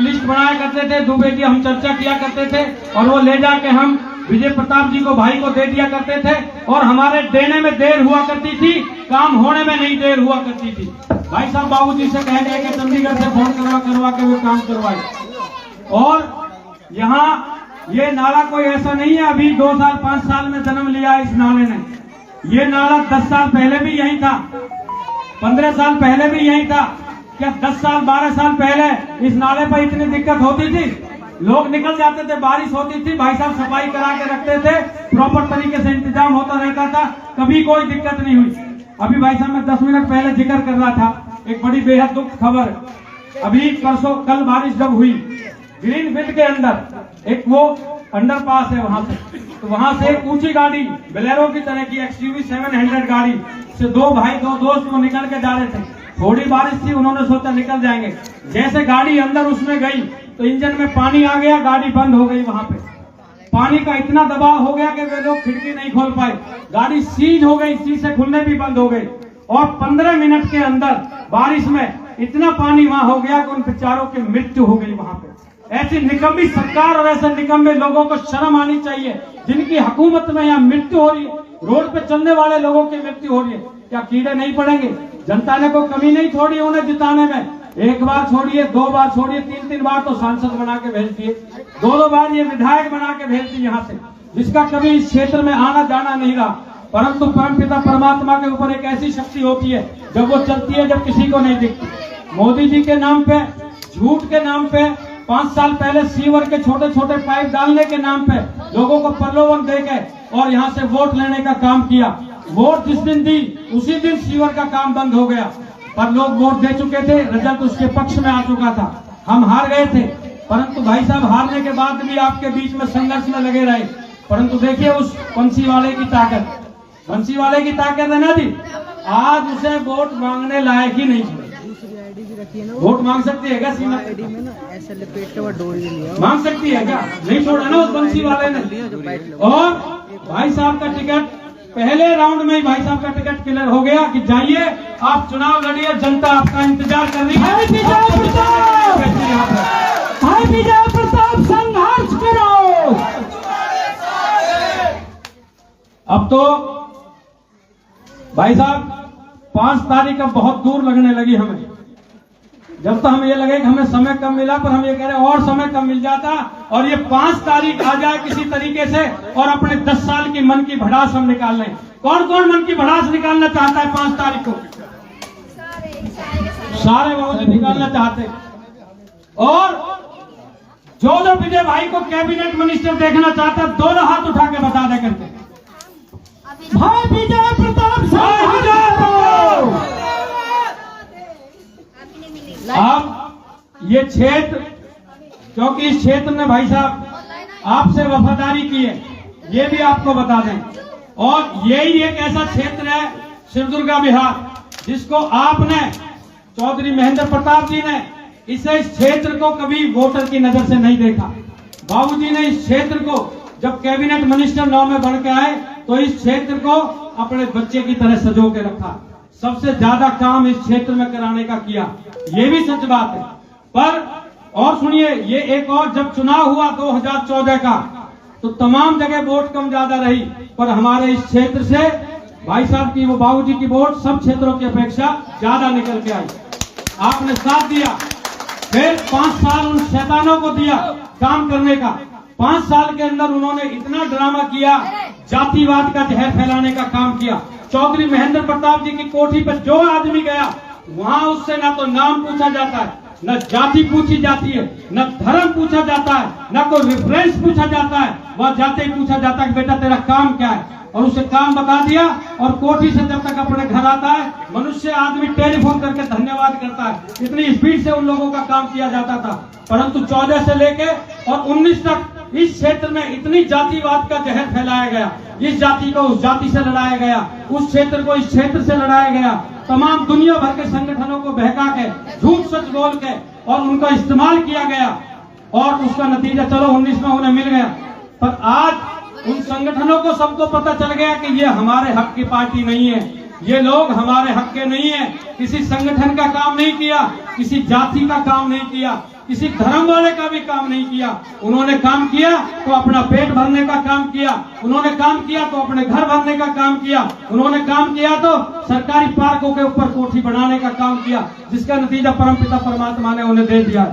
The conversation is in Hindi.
लिस्ट बनाया करते थे, दुबे की हम चर्चा किया करते थे और वो ले जाके हम विजय प्रताप जी को भाई को दे दिया करते थे और हमारे देने में देर हुआ करती थी, काम होने में नहीं देर हुआ करती थी। भाई साहब बाबूजी से कह गए कि चंडीगढ़ से फोन करवा के वो काम करवाए। और यहाँ ये नाला कोई ऐसा नहीं है अभी 2 साल 5 साल में जन्म लिया इस नाले ने। ये नाला 10 साल पहले भी यही था, 15 साल पहले भी यही था। क्या 10 साल 12 साल पहले इस नाले पर इतनी दिक्कत होती थी? लोग निकल जाते थे, बारिश होती थी, भाई साहब सफाई करा के रखते थे, प्रॉपर तरीके से इंतजाम होता रहता था, कभी कोई दिक्कत नहीं हुई। अभी भाई साहब मैं 10 मिनट पहले जिक्र कर रहा था एक बड़ी बेहद दुख खबर। अभी परसों कल बारिश जब हुई ग्रीन फील्ड के अंदर एक वो अंडरपास है वहां से, तो वहां से एक ऊंची गाड़ी बोलेरो की तरह की XUV 700 गाड़ी से 2 भाई 2 दोस्त को निकल के जा रहे थे। थोड़ी बारिश थी, उन्होंने सोचा निकल जाएंगे। जैसे गाड़ी अंदर उसमें गई तो इंजन में पानी आ गया, गाड़ी बंद हो गई। वहां पे पानी का इतना दबाव हो गया कि वे लोग खिड़की नहीं खोल पाए, गाड़ी सीज हो गई, शीशे खुलने भी बंद हो गए। और 15 मिनट के अंदर बारिश में इतना पानी वहां हो गया कि उन बेचारों की मृत्यु हो गई वहां पे। ऐसी निकम्मी सरकार और ऐसे निकम्मे लोगों को शर्म आनी चाहिए जिनकी हुकूमत में यहाँ मृत्यु हो रही है, रोड पे चलने वाले लोगों की मृत्यु हो रही है। क्या कीड़े नहीं पड़ेंगे? जनता ने कोई कमी नहीं छोड़ी उन्हें जिताने में। 1 बार छोड़िए, 2 बार छोड़िए, 3 बार तो सांसद बना के भेज दिए, 2 बार ये विधायक बना के भेज दिए यहाँ से, जिसका कभी इस क्षेत्र में आना जाना नहीं रहा। परंतु परमपिता परमात्मा के ऊपर एक ऐसी शक्ति होती है जब वो चलती है, जब किसी को नहीं दिखती। मोदी जी के नाम पे, झूठ के नाम पे, 5 साल पहले सीवर के छोटे छोटे पाइप डालने के नाम पे लोगों को प्रलोभन देके और यहाँ से वोट लेने का काम किया। वोट जिस दिन दी उसी दिन सीवर का काम बंद हो गया, पर लोग वोट दे चुके थे, रिजल्ट उसके पक्ष में आ चुका था, हम हार गए थे। परंतु भाई साहब हारने के बाद भी आपके बीच में संघर्ष में लगे रहे। परंतु देखिए उस बंसी वाले की ताकत, बंसी वाले की ताकत है ना जी, आज उसे वोट मांगने लायक ही नहीं छोड़े। वोट मांग सकती है क्या सीमा? मांग सकती है क्या? नहीं छोड़ा ना उस बंसी वाले ने। और भाई साहब का टिकट पहले राउंड में ही भाई साहब का टिकट क्लियर हो गया कि जाइए आप चुनाव लड़िए, जनता आपका इंतजार कर रही है। भाई विजय प्रताप संघर्ष करो। अब तो भाई साहब 5 तारीख अब बहुत दूर लगने लगी हमें। जब तो हमें ये लगे कि हमें समय कम मिला, पर हम ये कह रहे और समय कम मिल जाता और ये 5 तारीख आ जाए किसी तरीके से और अपने 10 साल की मन की भड़ास हम निकाल लें। कौन कौन मन की भड़ास निकालना चाहता है 5 तारीख को? सारे बाबूजी निकालना चाहते हैं। और जो जो विजय भाई को कैबिनेट मिनिस्टर देखना चाहता है 2 हाथ उठा के बता दे करके भाई विजय प्रताप अब ये क्षेत्र, क्योंकि इस क्षेत्र ने भाई साहब आपसे वफादारी की है, ये भी आपको बता दें। और यही एक ऐसा क्षेत्र है शिवदुर्गा बिहार जिसको आपने, चौधरी महेंद्र प्रताप जी ने इस क्षेत्र को कभी वोटर की नजर से नहीं देखा। बाबूजी ने इस क्षेत्र को जब कैबिनेट मिनिस्टर 9 में बढ़ के आए तो इस क्षेत्र को अपने बच्चे की तरह सजो के रखा। सबसे ज्यादा काम इस क्षेत्र में कराने का किया, ये भी सच बात है। पर और सुनिए, ये एक और, जब चुनाव हुआ 2014 का तो तमाम जगह वोट कम ज्यादा रही, पर हमारे इस क्षेत्र से भाई साहब की, वो बाबूजी की वोट सब क्षेत्रों की अपेक्षा ज्यादा निकल के आई। आपने साथ दिया, फिर 5 साल उन शैतानों को दिया काम करने का। 5 साल के अंदर उन्होंने इतना ड्रामा किया, जातिवाद का जहर फैलाने का काम किया। चौधरी महेंद्र प्रताप जी की कोठी पर जो आदमी गया वहां उससे ना तो नाम पूछा जाता है, न जाति पूछी जाती है, न धर्म पूछा जाता है, न कोई रेफरेंस पूछा जाता है। वहां जाते ही पूछा जाता है कि बेटा तेरा काम क्या है, और उसे काम बता दिया। और कोठी से जब तक अपने घर आता है मनुष्य आदमी टेलीफोन करके धन्यवाद करता है। इतनी स्पीड से उन लोगों का काम किया जाता था। परंतु 14 से लेके और 19 तक इस क्षेत्र में इतनी जातिवाद का जहर फैलाया गया, इस जाति को उस जाति से लड़ाया गया, उस क्षेत्र को इस क्षेत्र से लड़ाया गया। तमाम दुनिया भर के संगठनों को बहका के, झूठ सच बोल के और उनका इस्तेमाल किया गया, और उसका नतीजा चलो 19 में उन्हें मिल गया। पर आज उन संगठनों को सबको पता चल गया कि ये हमारे हक की पार्टी नहीं है, ये लोग हमारे हक के नहीं है। किसी संगठन का काम नहीं किया, किसी जाति का काम नहीं किया, किसी धर्म वाले का भी काम नहीं किया। उन्होंने काम किया तो अपना पेट भरने का काम किया, उन्होंने काम किया तो अपने घर भरने का काम किया, उन्होंने काम किया तो सरकारी पार्कों के ऊपर कोठी बनाने का काम किया, जिसका नतीजा परमपिता परमात्मा ने उन्हें दे दिया।